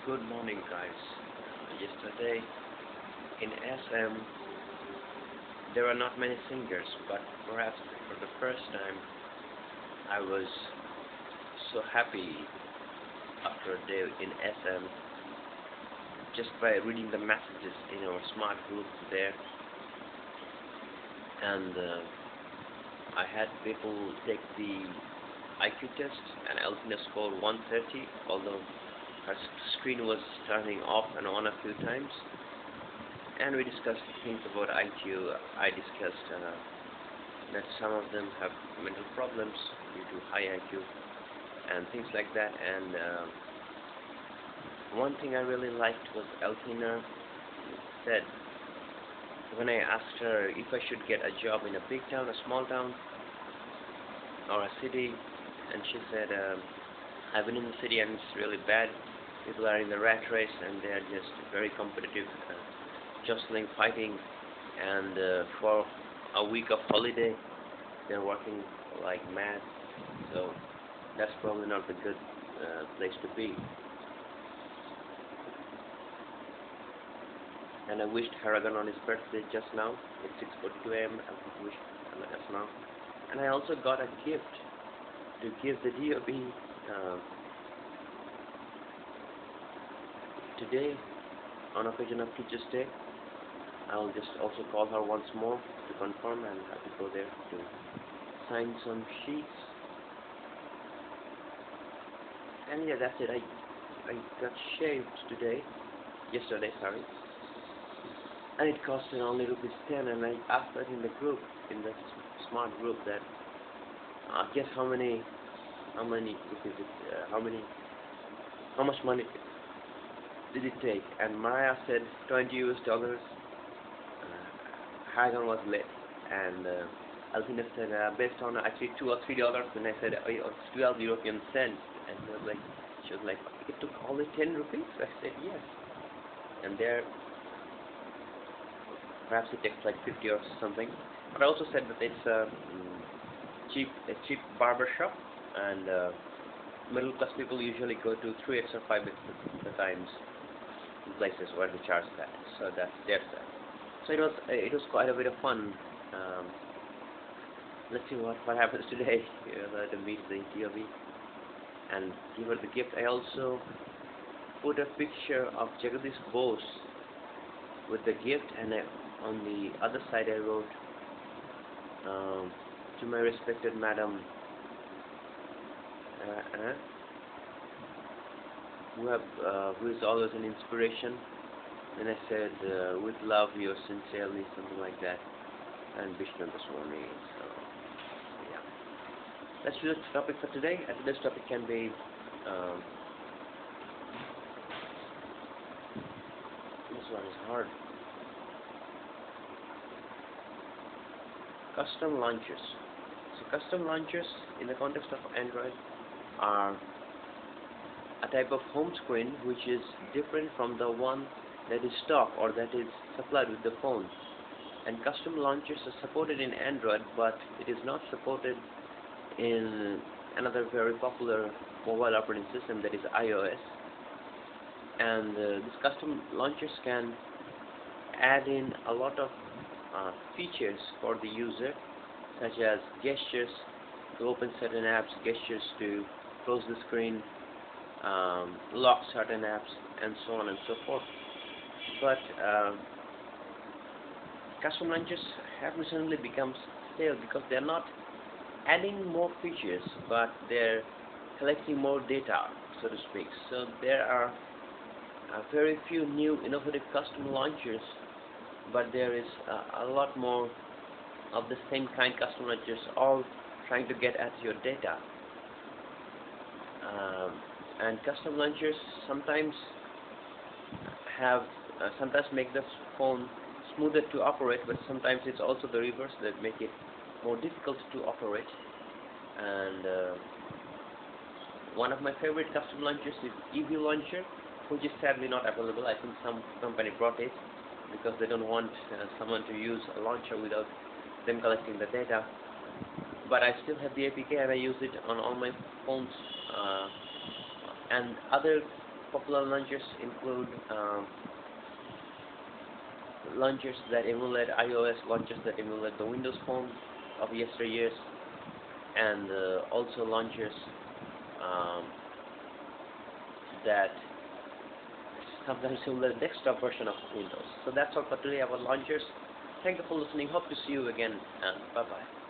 Good morning, guys. Yesterday in SM, there are not many singers, but perhaps for the first time, I was so happy after a day in SM just by reading the messages in our smart group there. And I had people take the IQ test, and Elfina scored 130, although her screen was turning off and on a few times. And we discussed things about IQ. I discussed that some of them have mental problems due to high IQ and things like that. And one thing I really liked was Elfina said, when I asked her if I should get a job in a big town, a small town, or a city, and she said, I've been in the city and it's really bad. People are in the rat race and they are just very competitive, jostling, fighting, and for a week of holiday, they're working like mad. So that's probably not a good place to be. And I wished Haragan on his birthday just now. It's 6:42 a.m. I wished just now. And I also got a gift to give the DOB today on occasion of Teachers' Day. I'll just also call her once more to confirm and have to go there to sign some sheets. And yeah, that's it. I got shaved yesterday, sorry. And it costed only ₹10, and I asked that in the group, in the smart group, that guess how much money did it take? And Maya said $20. Hagan was late, and Alvina said based on actually $2 or $3, and I said it's 12 European cents, and she was like, it took only 10 rupees? I said yes. And there, perhaps it takes like 50 or something. But I also said that it's a cheap barber shop, and middle class people usually go to 3x or 5x the times in places where they charge that. So that's their side. So it was quite a bit of fun. Let's see what happens today. To meet the DOB and give her the gift. I also put a picture of Jagadish Bose with the gift, and on the other side I wrote, to my respected madam, who is always an inspiration. And I said, with love, yours sincerely, something like that, and Vishnu Goswami. So yeah, let's do the topic for today. And today's topic can be this one is hard. Custom launchers. So custom launchers in the context of Android are a type of home screen which is different from the one that is stock or that is supplied with the phone. And custom launchers are supported in Android, but it is not supported in another very popular mobile operating system, that is iOS. And these custom launchers can add in a lot of features for the user, such as gestures to open certain apps, gestures to close the screen, lock certain apps, and so on and so forth. But custom launchers have recently become stale because they're not adding more features, but they're collecting more data, so to speak. So there are very few new innovative custom launchers, but there is a lot more of the same kind custom launchers, all trying to get at your data. And custom launchers sometimes make the phone smoother to operate, but sometimes it's also the reverse that make it more difficult to operate. And one of my favorite custom launchers is EV Launcher, which is sadly not available. I think some company brought it because they don't want someone to use a launcher without them collecting the data. But I still have the APK and I use it on all my phones. And other Popular launchers include launchers that emulate iOS, launchers that emulate the Windows Phone of yesteryears, and also launchers um, that sometimes emulate the desktop version of Windows. So that's all for today about launchers. Thank you for listening. Hope to see you again, and bye bye.